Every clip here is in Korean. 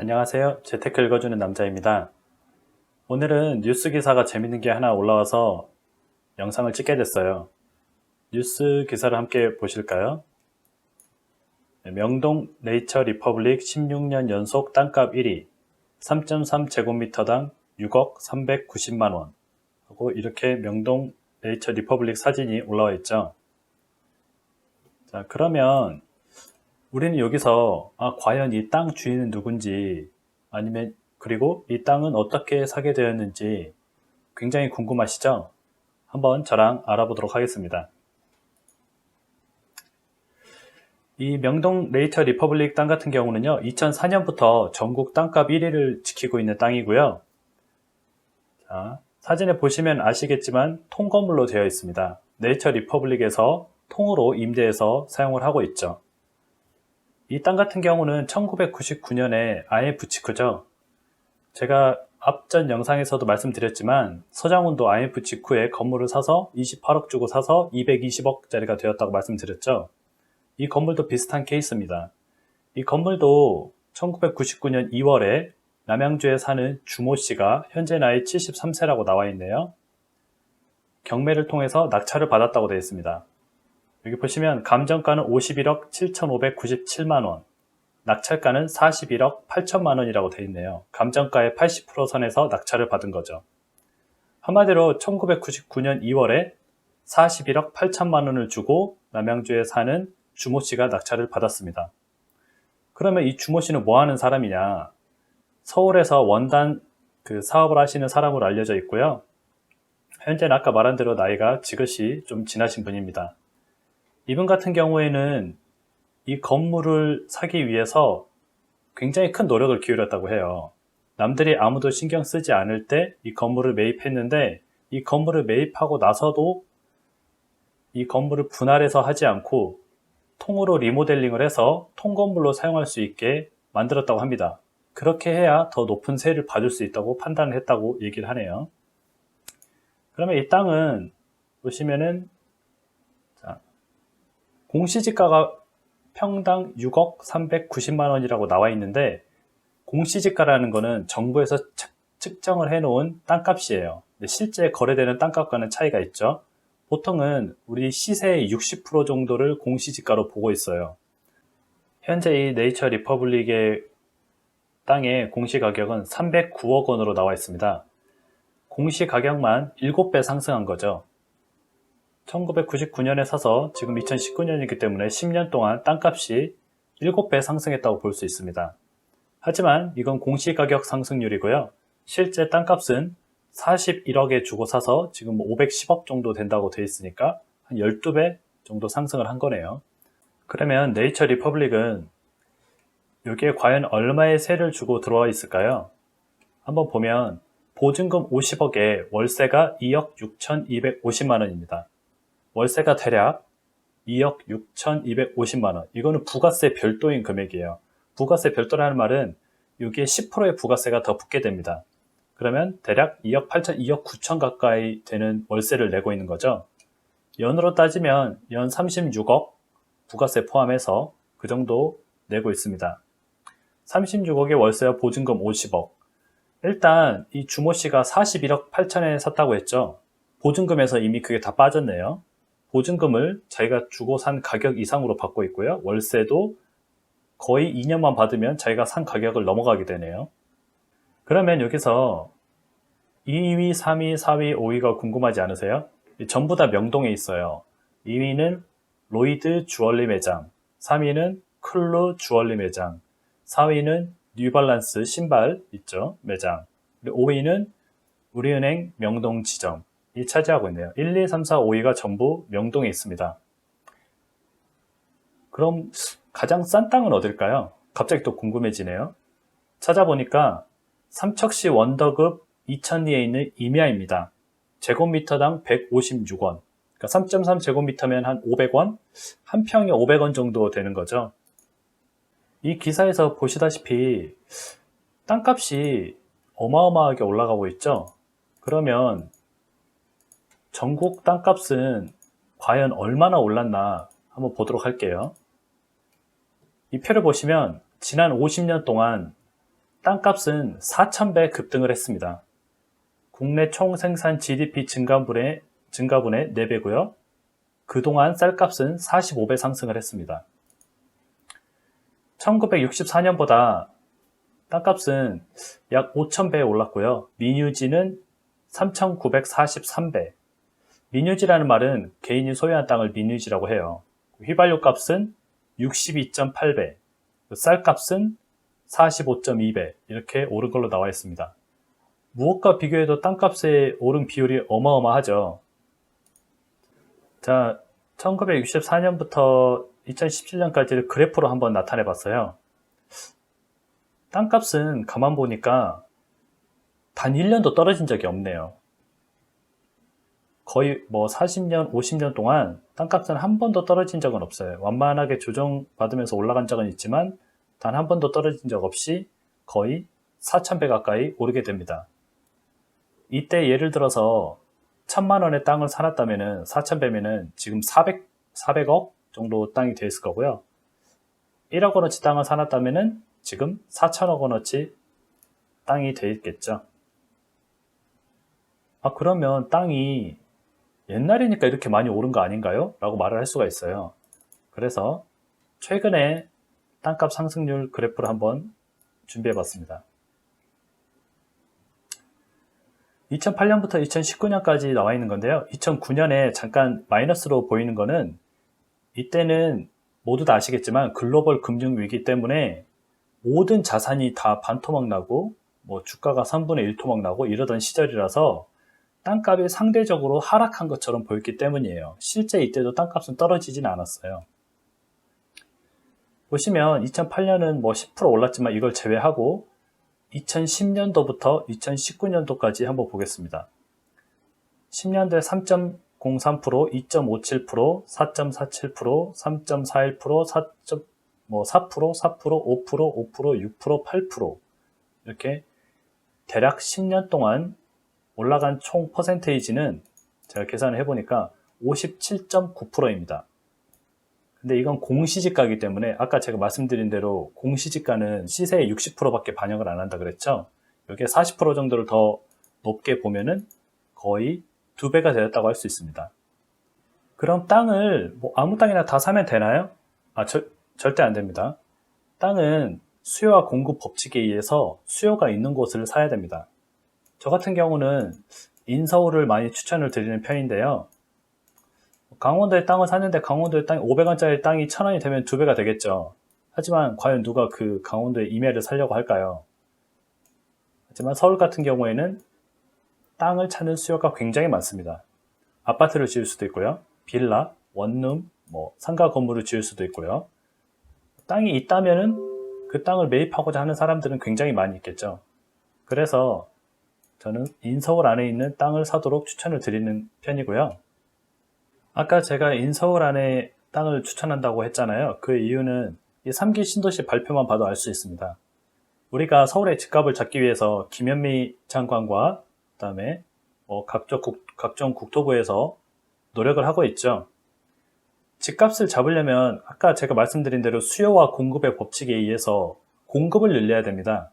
안녕하세요. 재테크 읽어주는 남자입니다. 오늘은 뉴스 기사가 재밌는 게 하나 올라와서 영상을 찍게 됐어요. 뉴스 기사를 함께 보실까요? 명동 네이처 리퍼블릭 16년 연속 땅값 1위 3.3제곱미터당 6억 390만원 하고 이렇게 명동 네이처 리퍼블릭 사진이 올라와 있죠. 자, 그러면 우리는 여기서 과연 이 땅 주인은 누군지 아니면 그리고 이 땅은 어떻게 사게 되었는지 굉장히 궁금하시죠? 한번 저랑 알아보도록 하겠습니다. 이 명동 네이처 리퍼블릭 땅 같은 경우는요, 2004년부터 전국 땅값 1위를 지키고 있는 땅이고요. 자, 사진에 보시면 아시겠지만 통건물로 되어 있습니다. 네이처 리퍼블릭에서 통으로 임대해서 사용을 하고 있죠. 이 땅 같은 경우는 1999년에 IMF 직후죠. 제가 앞전 영상에서도 말씀드렸지만 서장훈도 IMF 직후에 건물을 사서 28억 주고 사서 220억짜리가 되었다고 말씀드렸죠. 이 건물도 비슷한 케이스입니다. 이 건물도 1999년 2월에 남양주에 사는 주모 씨가 현재 나이 73세라고 나와 있네요. 경매를 통해서 낙찰을 받았다고 되어 있습니다. 여기 보시면 감정가는 51억 7,597만원, 낙찰가는 41억 8천만원이라고 되어 있네요. 감정가의 80% 선에서 낙찰을 받은 거죠. 한마디로 1999년 2월에 41억 8천만원을 주고 남양주에 사는 주모씨가 낙찰을 받았습니다. 그러면 이 주모씨는 뭐 하는 사람이냐? 서울에서 원단 사업을 하시는 사람으로 알려져 있고요. 현재는 아까 말한 대로 나이가 지긋이 좀 지나신 분입니다. 이분 같은 경우에는 이 건물을 사기 위해서 굉장히 큰 노력을 기울였다고 해요. 남들이 아무도 신경 쓰지 않을 때 이 건물을 매입했는데 이 건물을 매입하고 나서도 이 건물을 분할해서 하지 않고 통으로 리모델링을 해서 통건물로 사용할 수 있게 만들었다고 합니다. 그렇게 해야 더 높은 세를 받을 수 있다고 판단을 했다고 얘기를 하네요. 그러면 이 땅은 보시면은 공시지가가 평당 6억 390만원이라고 나와 있는데 공시지가라는 거는 정부에서 측정을 해놓은 땅값이에요. 실제 거래되는 땅값과는 차이가 있죠. 보통은 우리 시세의 60% 정도를 공시지가로 보고 있어요. 현재 이 네이처 리퍼블릭의 땅의 공시가격은 309억 원으로 나와 있습니다. 공시가격만 7배 상승한 거죠. 1999년에 사서 지금 2019년이기 때문에 10년 동안 땅값이 7배 상승했다고 볼 수 있습니다. 하지만 이건 공시가격 상승률이고요. 실제 땅값은 41억에 주고 사서 지금 510억 정도 된다고 돼 있으니까 한 12배 정도 상승을 한 거네요. 그러면 네이처 리퍼블릭은 여기에 과연 얼마의 세를 주고 들어와 있을까요? 한번 보면 보증금 50억에 월세가 2억 6,250만 원입니다. 월세가 대략 2억 6,250만원. 이거는 부가세 별도인 금액이에요. 부가세 별도라는 말은 여기에 10%의 부가세가 더 붙게 됩니다. 그러면 대략 2억 8천, 2억 9천 가까이 되는 월세를 내고 있는 거죠. 연으로 따지면 연 36억 부가세 포함해서 그 정도 내고 있습니다. 36억의 월세와 보증금 50억. 일단 이 주모 씨가 41억 8천에 샀다고 했죠. 보증금에서 이미 그게 다 빠졌네요. 보증금을 자기가 주고 산 가격 이상으로 받고 있고요. 월세도 거의 2년만 받으면 자기가 산 가격을 넘어가게 되네요. 그러면 여기서 2위, 3위, 4위, 5위가 궁금하지 않으세요? 전부 다 명동에 있어요. 2위는 로이드 주얼리 매장, 3위는 클루 주얼리 매장, 4위는 뉴발란스 신발 있죠? 매장. 그리고 5위는 우리은행 명동 지점. 이 차지하고 있네요. 1, 2, 3, 4, 5위가 전부 명동에 있습니다. 그럼 가장 싼 땅은 어딜까요? 갑자기 또 궁금해지네요. 찾아보니까 삼척시 원더급 이천리에 있는 임야입니다. 제곱미터당 156원. 그러니까 3.3제곱미터면 한 500원? 한 평에 500원 정도 되는 거죠. 이 기사에서 보시다시피 땅값이 어마어마하게 올라가고 있죠. 그러면 전국 땅값은 과연 얼마나 올랐나 한번 보도록 할게요. 이 표를 보시면 지난 50년 동안 땅값은 4,000배 급등을 했습니다. 국내 총생산 GDP 증가분의 4배고요. 그동안 쌀값은 45배 상승을 했습니다. 1964년보다 땅값은 약 5,000배 올랐고요. 민유지는 3,943배. 민유지라는 말은 개인이 소유한 땅을 민유지라고 해요. 휘발유 값은 62.8배, 쌀값은 45.2배 이렇게 오른 걸로 나와 있습니다. 무엇과 비교해도 땅값의 오른 비율이 어마어마하죠. 자, 1964년부터 2017년까지를 그래프로 한번 나타내 봤어요. 땅값은 가만 보니까 단 1년도 떨어진 적이 없네요. 거의 40년, 50년 동안 땅값은 한 번도 떨어진 적은 없어요. 완만하게 조정받으면서 올라간 적은 있지만 단 한 번도 떨어진 적 없이 거의 4,000배 가까이 오르게 됩니다. 이때 예를 들어서 1,000만 원의 땅을 사놨다면은 4,000배면은 지금 400억 정도 땅이 되어 있을 거고요. 1억 원어치 땅을 사놨다면은 지금 4천억 원어치 땅이 되어 있겠죠. 그러면 땅이 옛날이니까 이렇게 많이 오른 거 아닌가요? 라고 말을 할 수가 있어요. 그래서 최근에 땅값 상승률 그래프를 한번 준비해 봤습니다. 2008년부터 2019년까지 나와 있는 건데요. 2009년에 잠깐 마이너스로 보이는 거는 이때는 모두 다 아시겠지만 글로벌 금융위기 때문에 모든 자산이 다 반토막 나고 주가가 3분의 1 토막 나고 이러던 시절이라서 땅값이 상대적으로 하락한 것처럼 보였기 때문이에요. 실제 이때도 땅값은 떨어지진 않았어요. 보시면 2008년은 10% 올랐지만 이걸 제외하고 2010년도부터 2019년도까지 한번 보겠습니다. 10년도에 3.03%, 2.57%, 4.47%, 3.41%, 4%, 4%, 5%, 5%, 6%, 8% 이렇게 대략 10년 동안 올라간 총 퍼센테이지는 제가 계산을 해보니까 57.9%입니다. 근데 이건 공시지가이기 때문에 아까 제가 말씀드린 대로 공시지가는 시세의 60%밖에 반영을 안 한다 그랬죠. 여기에 40% 정도를 더 높게 보면은 거의 2배가 되었다고 할 수 있습니다. 그럼 땅을 아무 땅이나 다 사면 되나요? 절대 안 됩니다. 땅은 수요와 공급 법칙에 의해서 수요가 있는 곳을 사야 됩니다. 저 같은 경우는 인서울을 많이 추천을 드리는 편인데요. 강원도에 땅을 샀는데 강원도에 땅이 500원짜리 땅이 1,000원이 되면 2배가 되겠죠. 하지만 과연 누가 그 강원도에 임야를 사려고 할까요? 하지만 서울 같은 경우에는 땅을 찾는 수요가 굉장히 많습니다. 아파트를 지을 수도 있고요. 빌라, 원룸, 상가 건물을 지을 수도 있고요. 땅이 있다면은 그 땅을 매입하고자 하는 사람들은 굉장히 많이 있겠죠. 그래서 저는 인서울 안에 있는 땅을 사도록 추천을 드리는 편이고요. 아까 제가 인서울 안에 땅을 추천한다고 했잖아요. 그 이유는 이 3기 신도시 발표만 봐도 알 수 있습니다. 우리가 서울의 집값을 잡기 위해서 김현미 장관과 그다음에 각종 국토부에서 노력을 하고 있죠. 집값을 잡으려면 아까 제가 말씀드린 대로 수요와 공급의 법칙에 의해서 공급을 늘려야 됩니다.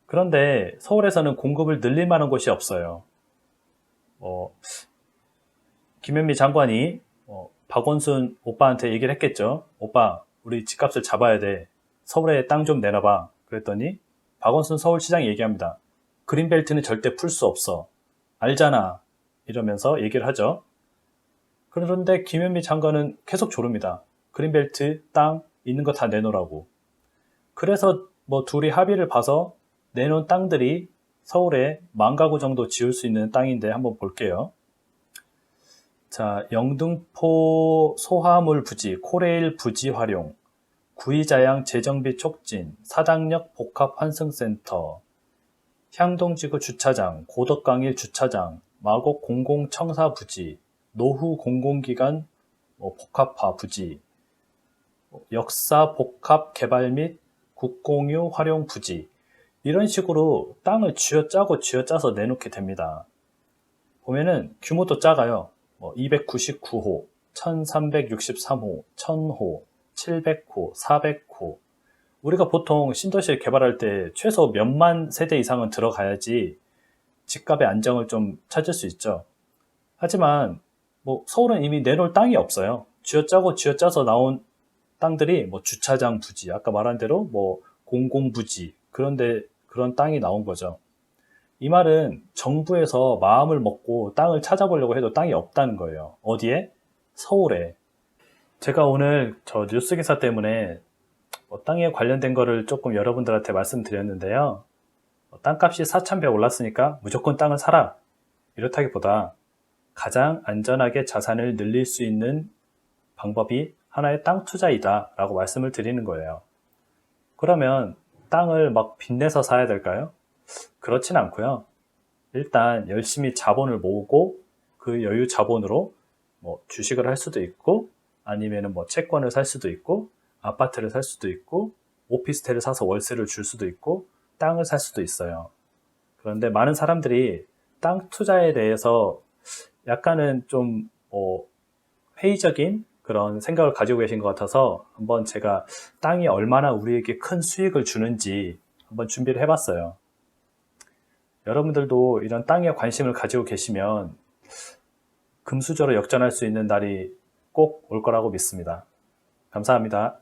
그런데 서울에서는 공급을 늘릴 만한 곳이 없어요. 김현미 장관이 박원순 오빠한테 얘기를 했겠죠. 오빠, 우리 집값을 잡아야 돼. 서울에 땅 좀 내놔봐. 그랬더니 박원순 서울시장이 얘기합니다. 그린벨트는 절대 풀 수 없어. 알잖아. 이러면서 얘기를 하죠. 그런데 김현미 장관은 계속 조릅니다. 그린벨트 땅 있는 거 다 내놓으라고. 그래서 둘이 합의를 봐서 내놓은 땅들이 서울에 10,000가구 정도 지을 수 있는 땅인데 한번 볼게요. 자, 영등포 소화물 부지, 코레일 부지 활용, 구이자양 재정비 촉진, 사당역 복합 환승센터, 향동지구 주차장, 고덕강일 주차장, 마곡 공공청사 부지, 노후 공공기관 복합화 부지, 역사 복합 개발 및 국공유 활용 부지, 이런 식으로 땅을 쥐어짜서 내놓게 됩니다. 보면은 규모도 작아요. 299호, 1363호, 1000호, 700호, 400호, 우리가 보통 신도시를 개발할 때 최소 몇만 세대 이상은 들어가야지 집값의 안정을 좀 찾을 수 있죠. 하지만 뭐 서울은 이미 내놓을 땅이 없어요. 쥐어짜고 쥐어짜서 나온 땅들이 뭐 주차장 부지, 아까 말한 대로 뭐 공공부지, 그런데 그런 땅이 나온 거죠. 이 말은 정부에서 마음을 먹고 땅을 찾아보려고 해도 땅이 없다는 거예요. 어디에? 서울에. 제가 오늘 저 뉴스 기사 때문에 뭐 땅에 관련된 거를 조금 여러분들한테 말씀드렸는데요. 땅값이 4,000배 올랐으니까 무조건 땅을 사라. 이렇다기보다 가장 안전하게 자산을 늘릴 수 있는 방법이 하나의 땅 투자이다 라고 말씀을 드리는 거예요. 그러면 땅을 막 빚내서 사야 될까요? 그렇진 않고요. 일단 열심히 자본을 모으고 그 여유 자본으로 뭐 주식을 할 수도 있고 아니면은 뭐 채권을 살 수도 있고 아파트를 살 수도 있고 오피스텔을 사서 월세를 줄 수도 있고 땅을 살 수도 있어요. 그런데 많은 사람들이 땅 투자에 대해서 약간은 좀 회의적인 그런 생각을 가지고 계신 것 같아서 한번 제가 땅이 얼마나 우리에게 큰 수익을 주는지 한번 준비를 해봤어요. 여러분들도 이런 땅에 관심을 가지고 계시면 금수저로 역전할 수 있는 날이 꼭 올 거라고 믿습니다. 감사합니다.